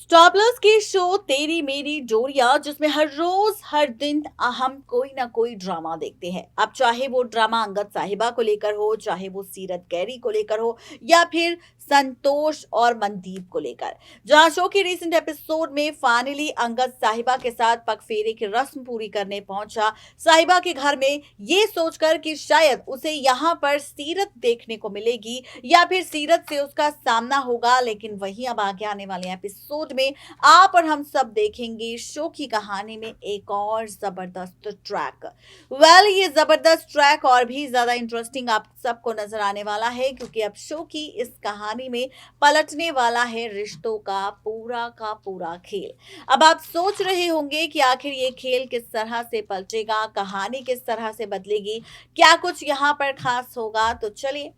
Star plus के show तेरी मेरी जोड़ियां, जिसमें हर रोज हर दिन हम कोई ना कोई ड्रामा देखते हैं। अब चाहे वो ड्रामा अंगद साहिबा को लेकर हो, चाहे वो सीरत गैरी को लेकर हो, या फिर संतोष और मनदीप को लेकर। जहां शो की रिसेंट एपिसोड में फाइनली अंगद साहिबा के साथ पगफेरे की रस्म पूरी करने पहुंचा साहिबा के घर में, ये सोचकर कि शायद उसे यहाँ पर सीरत देखने को मिलेगी या फिर सीरत से उसका सामना होगा। लेकिन वहीं अब आगे आने वाले एपिसोड में आप और हम सब देखेंगे शो की कहानी में एक और जबरदस्त ट्रैक। ये जबरदस्त ट्रैक और भी ज्यादा इंटरेस्टिंग आप सबको नजर आने वाला है, क्योंकि अब शो की इस कहानी में पलटने वाला है रिश्तों का पूरा खेल। अब आप सोच रहे होंगे कि आखिर ये खेल किस तरह से पलटेगा, कहानी किस तरह से बदलेगी, क्या कुछ यहाँ पर खास होगा। तो चलिए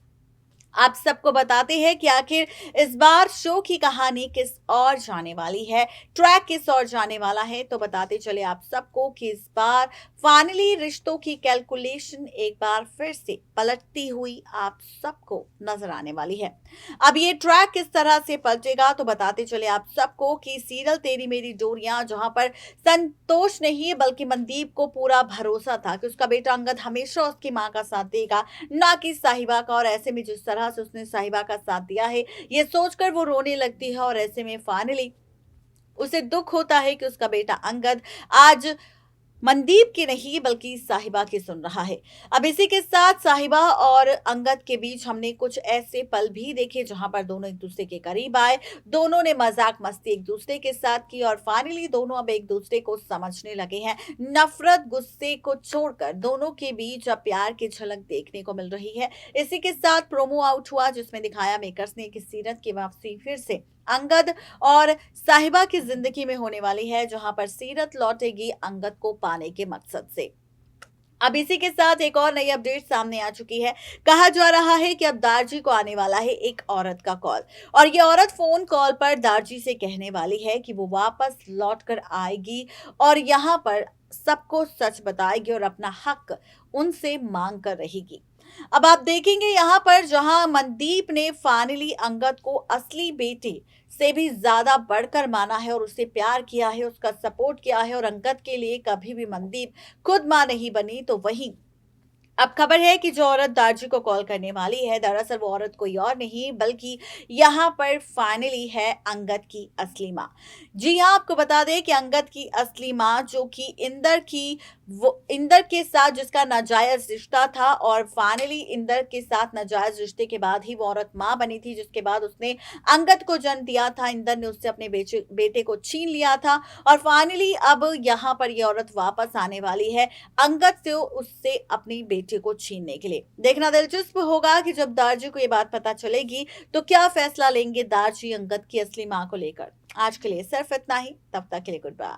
आप सबको बताते हैं कि आखिर इस बार शो की कहानी किस और जाने वाली है, ट्रैक किस और जाने वाला है। तो बताते चले आप सबको कि इस बार फाइनली रिश्तों की कैलकुलेशन एक बार फिर से पलटती हुई आप सबको नजर आने वाली है। अब ये ट्रैक किस तरह से पलटेगा, तो बताते चले आप सबको कि सीरियल तेरी मेरी जोड़ियां, जहां पर संतोष नहीं बल्कि मनदीप को पूरा भरोसा था कि उसका बेटा अंगद हमेशा उसकी मां का साथ देगा, ना कि साहिबा का। और ऐसे में जिस तरह से उसने साहिबा का साथ दिया है, ये सोचकर वो रोने लगती है। और ऐसे में फाइनली उसे दुख होता है कि उसका बेटा अंगद आज मनदीप की नहीं बल्कि साहिबा की सुन रहा है। अब इसी के साथ साहिबा और अंगद के बीच हमने कुछ ऐसे पल भी देखे जहां पर दोनों एक दूसरे के करीब आए, दोनों ने मजाक मस्ती एक दूसरे के साथ की और फाइनली दोनों अब एक दूसरे को समझने लगे हैं। नफरत गुस्से को छोड़कर दोनों के बीच अब प्यार की झलक देखने को मिल रही है। इसी के साथ प्रोमो आउट हुआ जिसमें दिखाया मेकर्स ने कि सीरत की वापसी फिर से अंगद और साहिबा की जिंदगी में होने वाली है, जहां पर सीरत लौटेगी अंगद को पाने के मकसद से। अब इसी के साथ एक और नई अपडेट सामने आ चुकी है। कहा जा रहा है कि अब दारजी को आने वाला है एक औरत का कॉल, और ये औरत फोन कॉल पर दारजी से कहने वाली है कि वो वापस लौट कर आएगी और यहाँ पर सबको सच बताएगी और अपना हक उनसे मांग कर रहेगी। अब आप देखेंगे यहाँ पर जहां मनदीप ने फाइनली अंगद को असली बेटे से भी ज्यादा बढ़कर माना है और उससे प्यार किया है, उसका सपोर्ट किया है, और अंगद के लिए कभी भी मनदीप खुद मां नहीं बनी। तो वहीं अब खबर है कि जो औरत दारजी को कॉल करने वाली है, दरअसल वो औरत कोई और नहीं बल्कि यहाँ पर फाइनली है अंगद की असली माँ। जी हाँ, आपको बता दें कि अंगद की असली माँ जो कि इंदर के साथ जिसका नाजायज रिश्ता था, और फाइनली इंदर के साथ नाजायज रिश्ते के बाद ही वो औरत माँ बनी थी, जिसके बाद उसने अंगद को जन्म दिया था। इंदर ने उससे अपने बेटे को छीन लिया था और फाइनली अब यहाँ पर ये औरत वापस आने वाली है अंगद से उससे अपनी बेटी को छीनने के लिए। देखना दिलचस्प होगा कि जब दारजी को ये बात पता चलेगी तो क्या फैसला लेंगे दारजी अंगद की असली मां को लेकर। आज के लिए सिर्फ इतना ही, तब तक के लिए गुड बाय।